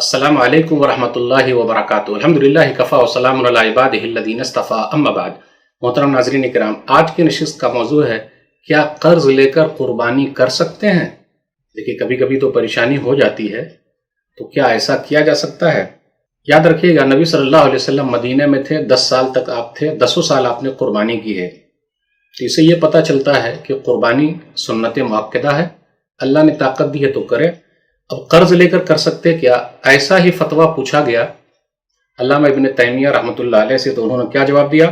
السلام علیکم ورحمۃ اللہ وبرکاتہ۔ الحمدللہ کفا وسلام علی عبادہ الذین اصطفیٰ، اما بعد۔ محترم ناظرین کرام، آج کی نشست کا موضوع ہے کیا قرض لے کر قربانی کر سکتے ہیں؟ دیکھیے کبھی کبھی تو پریشانی ہو جاتی ہے، تو کیا ایسا کیا جا سکتا ہے؟ یاد رکھیے گا نبی صلی اللہ علیہ وسلم مدینہ میں تھے، 10 سال تک آپ تھے، 10 سال آپ نے قربانی کی ہے، تو اسے یہ پتہ چلتا ہے کہ قربانی سنت مؤکدہ ہے، اللہ نے طاقت دی ہے تو کرے۔ اب قرض لے کر کر سکتے کیا؟ ایسا ہی فتویٰ پوچھا گیا علامہ ابن تیمیہ رحمۃ اللہ علیہ سے، تو انہوں نے کیا جواب دیا؟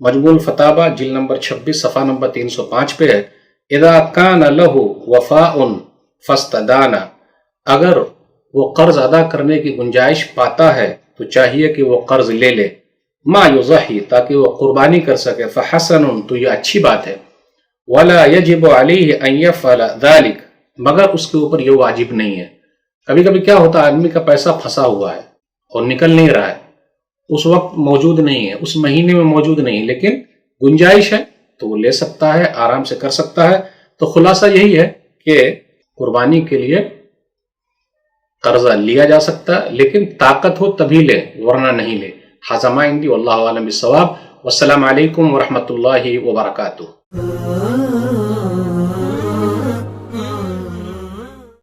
مجموع الفتاوی جلد نمبر 26 صفحہ نمبر 305 پہ ہے، اذا کان لہ وفاء فاستدان، اگر وہ قرض ادا کرنے کی گنجائش پاتا ہے تو چاہیے کہ وہ قرض لے لے، ما یضحی، تاکہ وہ قربانی کر سکے، فحسن، تو یہ اچھی بات ہے، ولا یجب علیہ ان یفعل ذلک، مگر اس کے اوپر یہ واجب نہیں ہے۔ کبھی کبھی کیا ہوتا ہے، آدمی کا پیسہ پھنسا ہوا ہے اور نکل نہیں رہا ہے، اس وقت موجود نہیں ہے، اس مہینے میں موجود نہیں، لیکن گنجائش ہے تو وہ لے سکتا ہے، آرام سے کر سکتا ہے۔ تو خلاصہ یہی ہے کہ قربانی کے لیے قرضہ لیا جا سکتا ہے، لیکن طاقت ہو تبھی لے، ورنہ نہیں لے۔ ھذا ما عندی واللہ اعلم بالصواب، والسلام علیکم ورحمۃ اللہ وبرکاتہ۔